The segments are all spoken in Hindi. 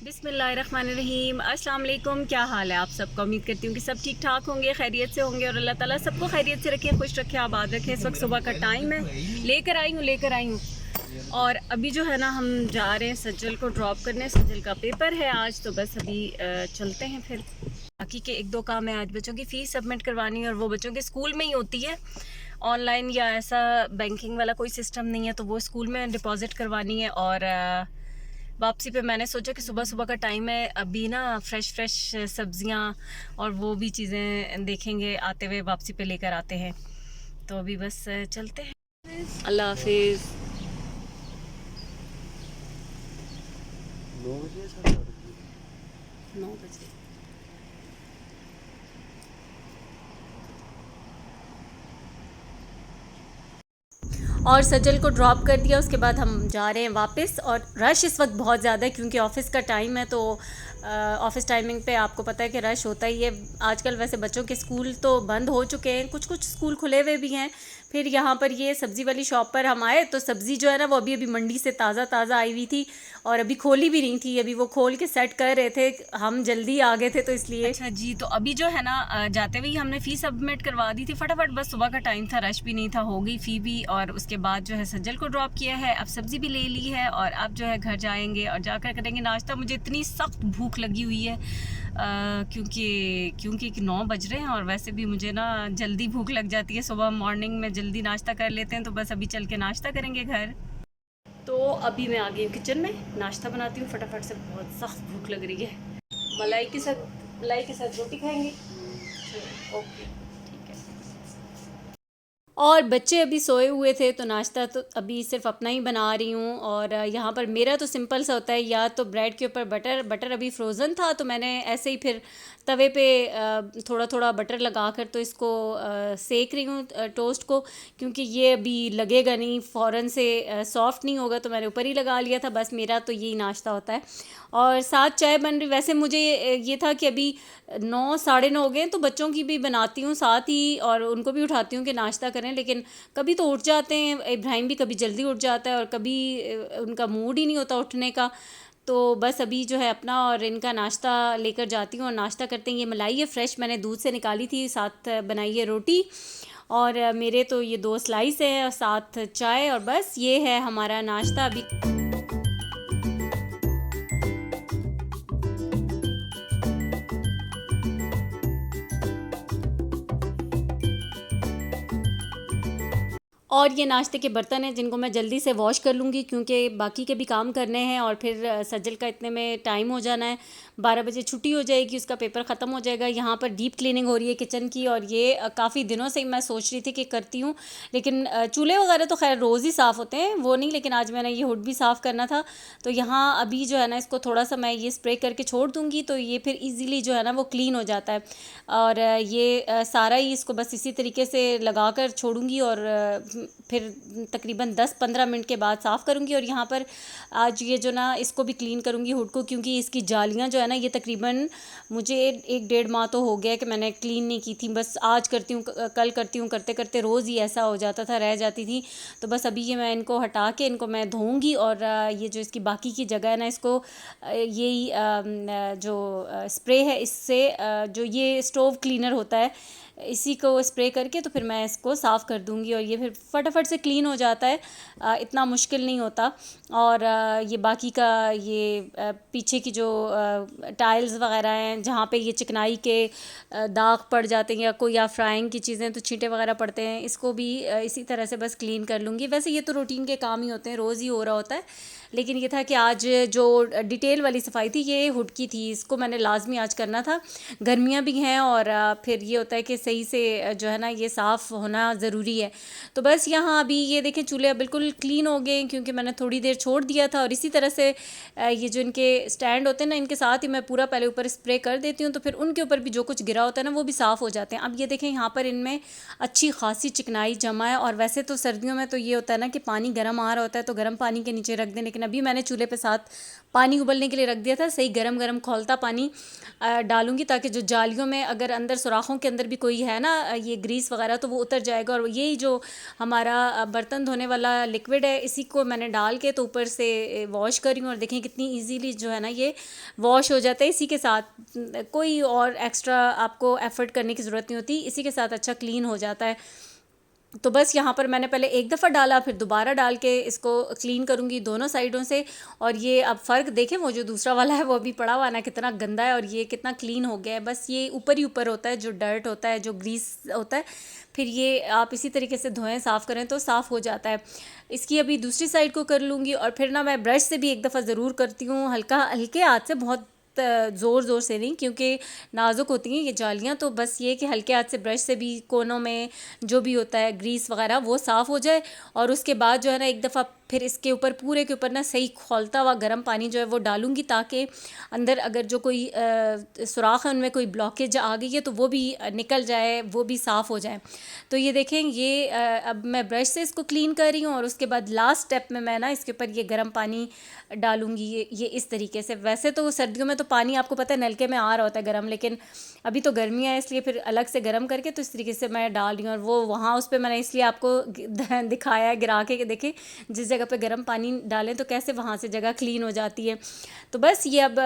बिस्मिल्लाहिर्रहमानिर्रहीम। अस्सलाम वालेकुम। क्या हाल है आप सबका? उम्मीद करती हूँ कि सब ठीक ठाक होंगे, खैरियत से होंगे और अल्लाह ताला सबको खैरियत से रखे, खुश रखे, आबाद रखे। इस वक्त सुबह का टाइम है, लेकर आई हूँ और अभी जो है ना हम जा रहे हैं सज्जल को ड्रॉप करने। सज्जल का पेपर है आज, तो बस अभी चलते हैं। फिर बाकी के एक दो काम है। आज बच्चों की फ़ीस सबमिट करवानी है और वो बच्चों के स्कूल में ही होती है, ऑनलाइन या ऐसा बैंकिंग वाला कोई सिस्टम नहीं है, तो वो स्कूल में डिपॉज़िट करवानी है। और वापसी पे मैंने सोचा कि सुबह सुबह का टाइम है, अभी ना फ़्रेश सब्ज़ियाँ और वो भी चीज़ें देखेंगे आते हुए, वापसी पे लेकर आते हैं। तो अभी बस चलते हैं। अल्लाह हाफिज़। 9 बजे। और सज्जल को ड्रॉप कर दिया, उसके बाद हम जा रहे हैं वापस। और रश इस वक्त बहुत ज़्यादा है क्योंकि ऑफ़िस का टाइम है, तो ऑफ़िस टाइमिंग पे आपको पता है कि रश होता ही है आजकल। वैसे बच्चों के स्कूल तो बंद हो चुके हैं, कुछ कुछ स्कूल खुले हुए भी हैं। फिर यहाँ पर ये सब्ज़ी वाली शॉप पर हम आए तो सब्ज़ी जो है ना वो अभी अभी मंडी से ताज़ा आई हुई थी और अभी खोली भी नहीं थी। अभी वो खोल के सेट कर रहे थे, हम जल्दी आ गए थे तो इसलिए। अच्छा जी, तो अभी जो है ना जाते हुए हमने फ़ी सबमिट करवा दी थी फटाफट, बस सुबह का टाइम था, रश भी नहीं था, हो गई फ़ी भी। और उसके बाद जो है सज्जल को ड्रॉप किया है, अब सब्ज़ी भी ले ली है और अब जो है घर जाएंगे और जाकर करेंगे नाश्ता। मुझे इतनी सख्त भूख लगी हुई है क्योंकि 9 बज रहे हैं और वैसे भी मुझे ना जल्दी भूख लग जाती है, सुबह मॉर्निंग में जल्दी नाश्ता कर लेते हैं, तो बस अभी चल के नाश्ता करेंगे घर। तो अभी मैं आ गई हूँ किचन में, नाश्ता बनाती हूँ फटाफट से, बहुत सख्त भूख लग रही है। मलाई के साथ रोटी खाएंगे। ओके, ठीक है। और बच्चे अभी सोए हुए थे तो नाश्ता तो अभी सिर्फ अपना ही बना रही हूँ। और यहाँ पर मेरा तो सिंपल सा होता है, या तो ब्रेड के ऊपर बटर अभी फ्रोज़न था तो मैंने ऐसे ही फिर तवे पे थोड़ा थोड़ा बटर लगा कर तो इसको सेक रही हूँ टोस्ट को, क्योंकि ये अभी लगेगा नहीं, फ़ौरन से सॉफ़्ट नहीं होगा, तो मैंने ऊपर ही लगा लिया था। बस मेरा तो यही नाश्ता होता है। और साथ चाय बन रही। वैसे मुझे ये था कि अभी 9 साढ़े 9 हो गए तो बच्चों की भी बनाती हूँ साथ ही और उनको भी उठाती हूँ कि नाश्ता करें, लेकिन कभी तो उठ जाते हैं। इब्राहिम भी कभी जल्दी उठ जाता है और कभी उनका मूड ही नहीं होता उठने का। तो बस अभी जो है अपना और इनका नाश्ता लेकर जाती हूँ और नाश्ता करते हैं। ये मलाई है फ्रेश, मैंने दूध से निकाली थी, साथ बनाई है रोटी और मेरे तो ये 2 स्लाइस हैं और साथ चाय, और बस ये है हमारा नाश्ता अभी। और ये नाश्ते के बर्तन हैं जिनको मैं जल्दी से वॉश कर लूँगी क्योंकि बाकी के भी काम करने हैं और फिर सज्जल का इतने में टाइम हो जाना है। 12 बजे छुट्टी हो जाएगी, उसका पेपर ख़त्म हो जाएगा। यहाँ पर डीप क्लीनिंग हो रही है किचन की और ये काफ़ी दिनों से मैं सोच रही थी कि करती हूँ, लेकिन चूल्हे वगैरह तो खैर रोज़ ही साफ़ होते हैं, वो नहीं, लेकिन आज मैंने ये हुड भी साफ़ करना था। तो यहाँ अभी जो है ना इसको थोड़ा सा मैं ये स्प्रे करके छोड़ दूँगी तो ये फिर ईज़िली जो है ना वो क्लीन हो जाता है। और ये सारा ही इसको बस इसी तरीके से लगा कर छोड़ूँगी और फिर तकरीबन 10-15 मिनट के बाद साफ़ करूँगी। और यहाँ पर आज ये जो ना इसको भी क्लीन करूँगी हुड को, क्योंकि इसकी जालियाँ जो है ना ये तकरीबन मुझे 1-1.5 माह तो हो गया कि मैंने क्लीन नहीं की थी। बस आज करती हूँ कल करती हूँ, करते करते रोज़ ही ऐसा हो जाता था, रह जाती थी। तो बस अभी ये मैं इनको हटा के इनको मैं धोऊँगी और ये जो इसकी बाकी की जगह है ना इसको यही जो स्प्रे है इससे जो ये स्टोव क्लीनर होता है इसी को स्प्रे करके तो फिर मैं इसको साफ़ कर दूँगी और ये फिर फटाफट से क्लीन हो जाता है, इतना मुश्किल नहीं होता। और ये बाकी का ये पीछे की जो टाइल्स वगैरह हैं जहाँ पे ये चिकनाई के दाग पड़ जाते हैं या कोई या फ्राइंग की चीज़ें तो छींटे वगैरह पड़ते हैं, इसको भी इसी तरह से बस क्लीन कर लूँगी। वैसे ये तो रूटीन के काम ही होते हैं, रोज़ ही हो रहा होता है, लेकिन ये था कि आज जो डिटेल वाली सफाई थी ये हुड की थी, इसको मैंने लाजमी आज करना था। गर्मियाँ भी हैं और फिर ये होता है कि सही से जो है ना ये साफ़ होना ज़रूरी है। तो बस यहाँ अभी ये देखें चूल्हे बिल्कुल क्लीन हो गए क्योंकि मैंने थोड़ी देर छोड़ दिया था। और इसी तरह से ये जो इनके स्टैंड होते हैं ना, इनके साथ ही मैं पूरा पहले ऊपर स्प्रे कर देती हूँ, तो फिर उनके ऊपर भी जो कुछ गिरा होता है ना वो भी साफ़ हो जाते हैं। अब ये देखें यहाँ पर इनमें अच्छी खासी चिकनाई जमा है। और वैसे तो सर्दियों में तो ये होता है ना कि पानी गर्म आ रहा होता है तो गर्म पानी के नीचे रख दें, लेकिन अभी मैंने चूल्हे पे साथ पानी उबलने के लिए रख दिया था। सही गरम गरम खौलता पानी डालूंगी ताकि जो जालियों में अगर अंदर सुराखों के अंदर भी कोई है ना ये ग्रीस वगैरह तो वो उतर जाएगा। और यही जो हमारा बर्तन धोने वाला लिक्विड है इसी को मैंने डाल के तो ऊपर से वॉश कर रही हूँ। और देखें कितनी इजीली जो है ना ये वॉश हो जाता है। इसी के साथ कोई और एक्स्ट्रा आपको एफर्ट करने की ज़रूरत नहीं होती, इसी के साथ अच्छा क्लीन हो जाता है। तो बस यहाँ पर मैंने पहले एक दफ़ा डाला, फिर दोबारा डाल के इसको क्लीन करूँगी दोनों साइडों से। और ये अब फ़र्क देखें, वो जो दूसरा वाला है वो अभी पड़ा हुआ ना कितना गंदा है और ये कितना क्लीन हो गया है। बस ये ऊपर ही ऊपर होता है जो डर्ट होता है, जो ग्रीस होता है, फिर ये आप इसी तरीके से धोएं साफ़ करें तो साफ़ हो जाता है। इसकी अभी दूसरी साइड को कर लूँगी और फिर ना मैं ब्रश से भी एक दफ़ा ज़रूर करती हूँ, हल्का हल्के हाथ से, बहुत ज़ोर ज़ोर से नहीं क्योंकि नाजुक होती हैं ये जालियाँ। तो बस ये कि हल्के हाथ से ब्रश से भी कोनों में जो भी होता है ग्रीस वगैरह वो साफ़ हो जाए। और उसके बाद जो है ना एक दफ़ा फिर इसके ऊपर पूरे के ऊपर ना सही खौलता हुआ गर्म पानी जो है वो डालूंगी ताकि अंदर अगर जो कोई सुराख है उनमें कोई ब्लॉकेज आ गई है तो वो भी निकल जाए, वो भी साफ़ हो जाए। तो ये देखें ये अब मैं ब्रश से इसको क्लीन कर रही हूँ और उसके बाद लास्ट स्टेप में मैं ना इसके ऊपर ये गर्म पानी डालूंगी ये इस तरीके से। वैसे तो सर्दियों में तो पानी आपको पता है नलके में आ रहा होता है गर्म, लेकिन अभी तो गर्मियाँ है इसलिए फिर अलग से गर्म करके तो इस तरीके से मैं डाल रही हूँ। और वो वहाँ उस पर मैंने इसलिए आपको दिखाया है गिरा के देखें जिस जगह पे गर्म पानी डालें तो कैसे वहाँ से जगह क्लीन हो जाती है। तो बस ये अब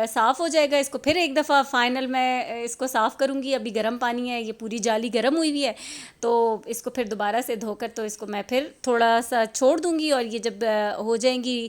साफ़ हो जाएगा। इसको फिर एक दफ़ा फाइनल मैं इसको साफ़ करूँगी। अभी गर्म पानी है, ये पूरी जाली गर्म हुई हुई है तो इसको फिर दोबारा से धोकर तो इसको मैं फिर थोड़ा सा छोड़ दूँगी। और ये जब हो जाएंगी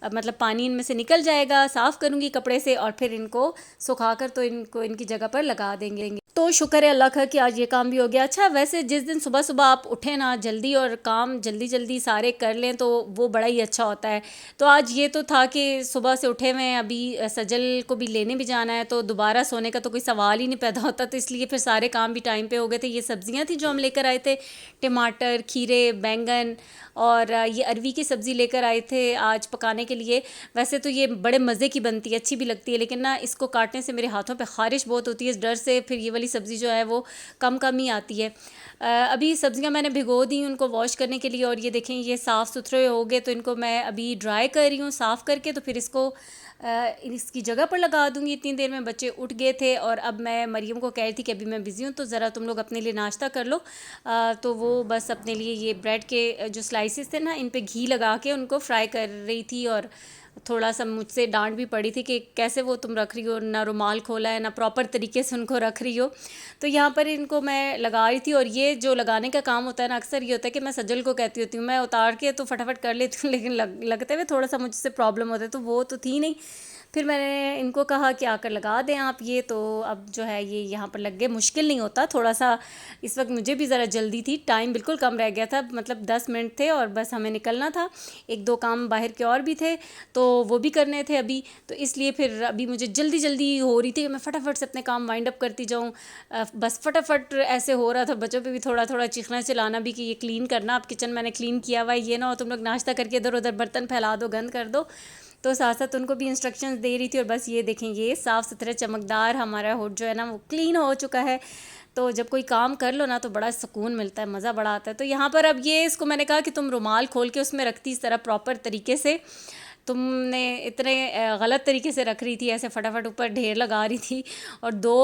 मतलब पानी इनमें से निकल जाएगा, साफ़ करूँगी कपड़े से और फिर इनको सुखाकर तो इनको इनकी जगह पर लगा देंगे। तो शुक्र है अल्लाह का कि आज ये काम भी हो गया। अच्छा वैसे जिस दिन सुबह सुबह आप उठें ना जल्दी और काम जल्दी जल्दी सारे कर लें तो वो बड़ा ही अच्छा होता है। तो आज ये तो था कि सुबह से उठे हुए हैं, अभी सजल को भी लेने भी जाना है तो दोबारा सोने का तो कोई सवाल ही नहीं पैदा होता, तो इसलिए फिर सारे काम भी टाइम पे हो गए थे। ये सब्ज़ियाँ थी जो हम लेकर आए थे, टमाटर, खीरे, बैंगन और ये अरवी की सब्ज़ी लेकर आए थे आज पकाने के लिए। वैसे तो ये बड़े मज़े की बनती है, अच्छी भी लगती है, लेकिन ना इसको काटने से मेरे हाथों पे ख़ारिश बहुत होती है, इस डर से फिर ये वाली सब्ज़ी जो है वो कम कम ही आती है। अभी सब्ज़ियाँ मैंने भिगो दी उनको वॉश करने के लिए और ये देखें ये साफ़ सुथरे हो गए तो इनको मैं अभी ड्राई कर रही हूँ साफ़ करके, तो फिर इसको इसकी जगह पर लगा दूँगी। इतनी देर में बच्चे उठ गए थे और अब मैं मरियम को कह रही थी कि अभी मैं बिज़ी हूँ तो ज़रा तुम लोग अपने लिए नाश्ता कर लो। तो वो बस अपने लिए ये ब्रेड के जो स्लाइसेस थे ना इन पे घी लगा के उनको फ्राई कर रही थी। और थोड़ा सा मुझसे डांट भी पड़ी थी कि कैसे वो तुम रख रही हो, ना रुमाल खोला है ना प्रॉपर तरीके से उनको रख रही हो। तो यहाँ पर इनको मैं लगा रही थी और ये जो लगाने का काम होता है ना अक्सर ये होता है कि मैं सजल को कहती होती हूँ मैं उतार के तो फटाफट कर लेती हूँ, लेकिन लगते हुए थोड़ा सा मुझसे प्रॉब्लम होता है तो वो तो थी नहीं। फिर मैंने इनको कहा कि आकर लगा दें आप ये, तो अब जो है ये यहाँ पर लग गए। मुश्किल नहीं होता, थोड़ा सा इस वक्त मुझे भी ज़रा जल्दी थी, टाइम बिल्कुल कम रह गया था, मतलब 10 मिनट थे और बस हमें निकलना था। एक दो काम बाहर के और भी थे तो वो भी करने थे अभी, तो इसलिए फिर अभी मुझे जल्दी जल्दी हो रही थी कि मैं फटाफट से अपने काम वाइंड अप करती जाऊँ। बस फटाफट ऐसे हो रहा था, बच्चों पे भी थोड़ा थोड़ा चीखना चिल्लाना भी कि ये क्लीन करना, अब किचन मैंने क्लीन किया हुआ है, ये ना हो तुम लोग नाश्ता करके इधर उधर बर्तन फैला दो, गंद कर दो। तो साथ साथ उनको भी इंस्ट्रक्शंस दे रही थी। और बस ये देखें ये साफ़ सुथरा चमकदार हमारा हुड जो है ना वो क्लीन हो चुका है। तो जब कोई काम कर लो ना तो बड़ा सुकून मिलता है, मज़ा बड़ा आता है। तो यहाँ पर अब ये इसको मैंने कहा कि तुम रुमाल खोल के उसमें रखती इस तरह प्रॉपर तरीके से, तुमने इतने गलत तरीके से रख रही थी, ऐसे फटाफट ऊपर ढेर लगा रही थी। और दो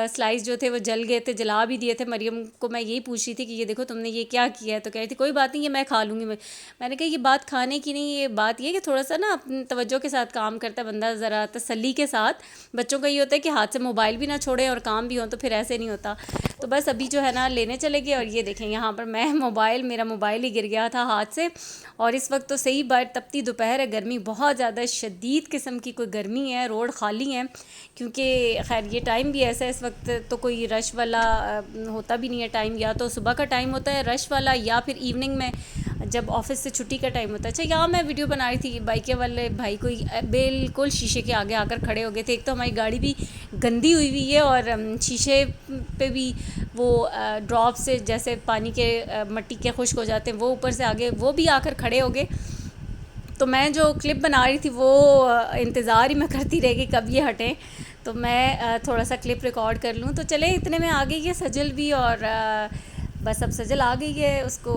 स्लाइस जो थे वो जल गए थे, जला भी दिए थे। मरियम को मैं यही पूछ रही थी कि ये देखो तुमने ये क्या किया है, तो कह रही थी कोई बात नहीं ये मैं खा लूँगी। मैंने कहा ये बात खाने की नहीं, ये बात ये कि थोड़ा सा ना अपनी तवज्जो के साथ काम करता है बंदा, ज़रा तसल्ली के साथ। बच्चों का ये होता है कि हाथ से मोबाइल भी ना छोड़े और काम भी हो, तो फिर ऐसे नहीं होता। तो बस अभी जो है ना लेने चले गए और ये देखें यहाँ पर मैं मेरा मोबाइल ही गिर गया था हाथ से। और इस वक्त तो सही बात तपती दोपहर है, गर्मी बहुत ज़्यादा शदीद किस्म की कोई गर्मी है, रोड खाली हैं क्योंकि खैर ये टाइम भी ऐसा है इस वक्त तो कोई रश वाला होता भी नहीं है टाइम, या तो सुबह का टाइम होता है रश वाला या फिर इवनिंग में जब ऑफिस से छुट्टी का टाइम होता है। अच्छा, यहाँ मैं वीडियो बना रही थी, बाइक वाले भाई कोई बिल्कुल शीशे के आगे आकर खड़े हो गए थे। एक तो हमारी गाड़ी भी गंदी हुई है और शीशे पे भी वो ड्रॉप से जैसे पानी के मिट्टी के खुश्क हो जाते हैं, वो ऊपर से आगे वो भी आकर खड़े हो गए। तो मैं जो क्लिप बना रही थी वो इंतज़ार ही मैं करती रह गई कब ये हटें, तो मैं थोड़ा सा क्लिप रिकॉर्ड कर लूँ। तो चले, इतने में आ गई है सजल भी, और बस अब सजल आ गई है, उसको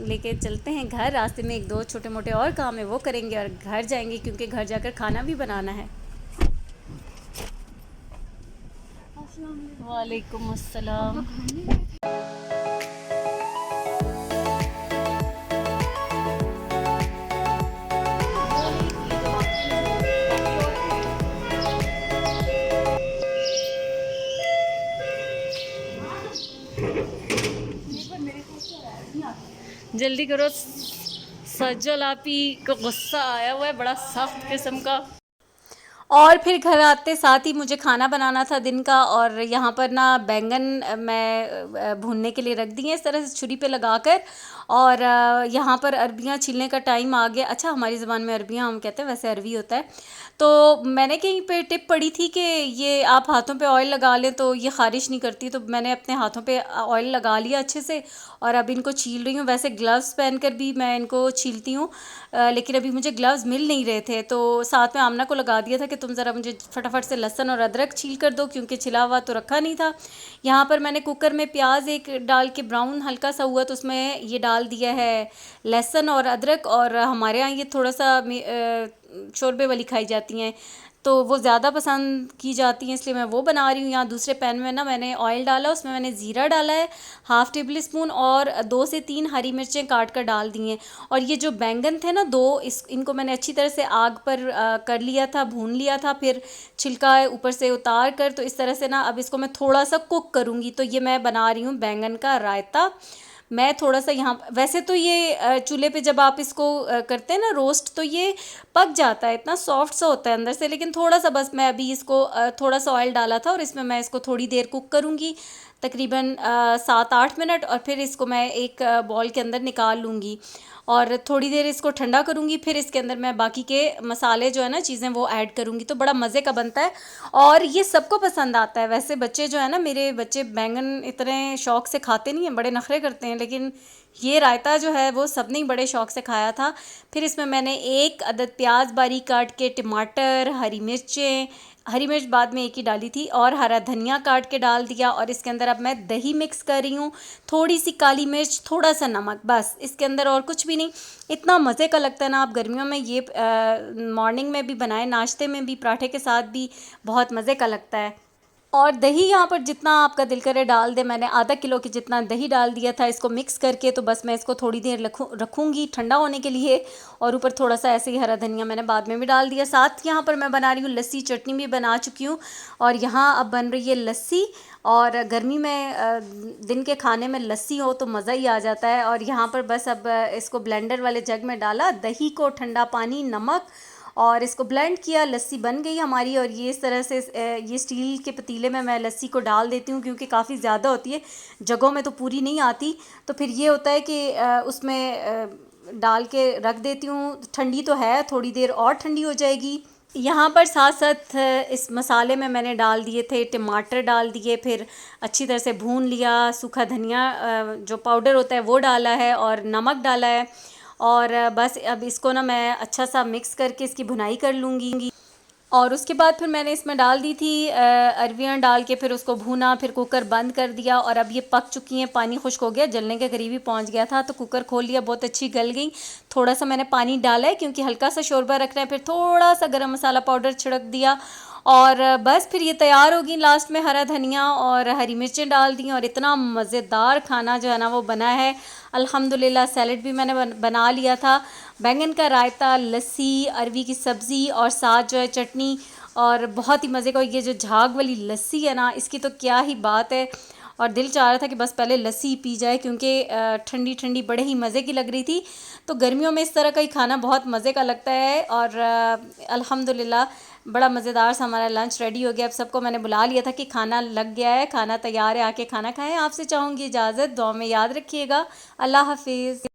लेके चलते हैं घर। रास्ते में एक दो छोटे मोटे और काम है वो करेंगे और घर जाएंगे, क्योंकि घर जाकर खाना भी बनाना है। वालेकुम अस्सलाम। जल्दी करो, सज्जल आपी को गुस्सा आया हुआ है बड़ा सख्त किस्म का। और फिर घर आते साथ ही मुझे खाना बनाना था दिन का, और यहाँ पर ना बैंगन मैं भूनने के लिए रख दिए इस तरह से छुरी पे लगाकर। और यहाँ पर अरबियाँ छीलने का टाइम आ गया। अच्छा, हमारी ज़बान में अरबियाँ हम कहते हैं, वैसे अरबी होता है। तो मैंने कहीं पे टिप पढ़ी थी कि ये आप हाथों पे ऑयल लगा लें तो ये ख़ारिश नहीं करती। तो मैंने अपने हाथों पे ऑयल लगा लिया अच्छे से, और अब इनको छील रही हूँ। वैसे ग्लव्स पहनकर भी मैं इनको छीलती हूँ, लेकिन अभी मुझे ग्लव्स मिल नहीं रहे थे, तो साथ में आमना को लगा दिया था कि तुम ज़रा मुझे फटाफट से लहसुन और अदरक छील कर दो, क्योंकि छिला हुआ तो रखा नहीं था। यहाँ पर मैंने कुकर में प्याज एक डाल के ब्राउन हल्का सा हुआ तो उसमें ये डाल दिया है लहसुन और अदरक। और हमारे यहाँ ये थोड़ा सा शोरबे वाली खाई जाती हैं, तो वो ज़्यादा पसंद की जाती हैं, इसलिए मैं वो बना रही हूँ। यहाँ दूसरे पैन में ना मैंने ऑयल डाला, उसमें मैंने ज़ीरा डाला है 1/2 टेबल स्पून, और 2 से 3 हरी मिर्चें काट कर डाल दी हैं। और ये जो बैंगन थे ना दो, इनको मैंने अच्छी तरह से आग पर कर लिया था, भून लिया था, फिर छिलका ऊपर से उतार कर। तो इस तरह से ना अब इसको मैं थोड़ा सा कुक करूँगी। तो ये मैं बना रही हूँ बैंगन का रायता। मैं थोड़ा सा यहाँ, वैसे तो ये चूल्हे पे जब आप इसको करते हैं ना रोस्ट, तो ये पक जाता है, इतना सॉफ्ट सा होता है अंदर से। लेकिन थोड़ा सा बस मैं अभी इसको थोड़ा सा ऑयल डाला था और इसमें मैं इसको थोड़ी देर कुक करूँगी, तकरीबन 7-8 मिनट, और फिर इसको मैं एक बॉल के अंदर निकाल लूँगी और थोड़ी देर इसको ठंडा करूँगी। फिर इसके अंदर मैं बाकी के मसाले जो है ना, चीज़ें वो ऐड करूँगी, तो बड़ा मज़े का बनता है और ये सबको पसंद आता है। वैसे बच्चे जो है ना, मेरे बच्चे बैंगन इतने शौक़ से खाते नहीं हैं, बड़े नखरे करते हैं, लेकिन ये रायता जो है वो सबने ही बड़े शौक़ से खाया था। फिर इसमें मैंने 1 अदद प्याज बारीक काट के, टमाटर, हरी मिर्च बाद में एक ही डाली थी, और हरा धनिया काट के डाल दिया। और इसके अंदर अब मैं दही मिक्स कर रही हूँ, थोड़ी सी काली मिर्च, थोड़ा सा नमक, बस इसके अंदर और कुछ भी नहीं। इतना मज़े का लगता है ना। आप गर्मियों में ये मॉर्निंग में भी बनाएं, नाश्ते में भी, पराठे के साथ भी बहुत मज़े का लगता है। और दही यहाँ पर जितना आपका दिल करे डाल दे। मैंने आधा किलो की जितना दही डाल दिया था इसको मिक्स करके। तो बस मैं इसको थोड़ी देर रखूँगी ठंडा होने के लिए, और ऊपर थोड़ा सा ऐसे ही हरा धनिया मैंने बाद में भी डाल दिया। साथ यहाँ पर मैं बना रही हूँ लस्सी, चटनी भी बना चुकी हूँ, और यहाँ अब बन रही है लस्सी। और गर्मी में दिन के खाने में लस्सी हो तो मज़ा ही आ जाता है। और यहाँ पर बस अब इसको ब्लेंडर वाले जग में डाला, दही को, ठंडा पानी, नमक, और इसको ब्लेंड किया। लस्सी बन गई हमारी। और ये इस तरह से ये स्टील के पतीले में मैं लस्सी को डाल देती हूँ, क्योंकि काफ़ी ज़्यादा होती है, जगहों में तो पूरी नहीं आती। तो फिर ये होता है कि उसमें डाल के रख देती हूँ। ठंडी तो है, थोड़ी देर और ठंडी हो जाएगी। यहाँ पर साथ साथ इस मसाले में मैंने डाल दिए थे टमाटर, डाल दिए, फिर अच्छी तरह से भून लिया। सूखा धनिया जो पाउडर होता है वो डाला है, और नमक डाला है। और बस अब इसको ना मैं अच्छा सा मिक्स करके इसकी भुनाई कर लूँगी। और उसके बाद फिर मैंने इसमें डाल दी थी अरवियाँ डाल के, फिर उसको भूना, फिर कुकर बंद कर दिया। और अब ये पक चुकी हैं, पानी खुश्क हो गया, जलने के करीब ही पहुंच गया था। तो कुकर खोल लिया, बहुत अच्छी गल गई। थोड़ा सा मैंने पानी डाला है क्योंकि हल्का सा शोरबा रखना है। फिर थोड़ा सा गरम मसाला पाउडर छिड़क दिया, और बस फिर ये तैयार होगी। लास्ट में हरा धनिया और हरी मिर्चें डाल दी, और इतना मज़ेदार खाना जो है ना वो बना है अल्हम्दुलिल्लाह। सैलेड भी मैंने बना लिया था, बैंगन का रायता, लस्सी, अरवी की सब्ज़ी, और साथ जो है चटनी। और बहुत ही मज़े का ये जो झाग वाली लस्सी है ना, इसकी तो क्या ही बात है। और दिल चाह रहा था कि बस पहले लस्सी पी जाए, क्योंकि ठंडी ठंडी बड़े ही मज़े की लग रही थी। तो गर्मियों में इस तरह का ही खाना बहुत मज़े का लगता है। और अल्हम्दुलिल्लाह बड़ा मज़ेदार सा हमारा लंच रेडी हो गया। अब सबको मैंने बुला लिया था कि खाना लग गया है, खाना तैयार है, आके खाना खाएं। आपसे चाहूँगी इजाज़त, दुआ में याद रखिएगा। अल्लाह हाफिज़।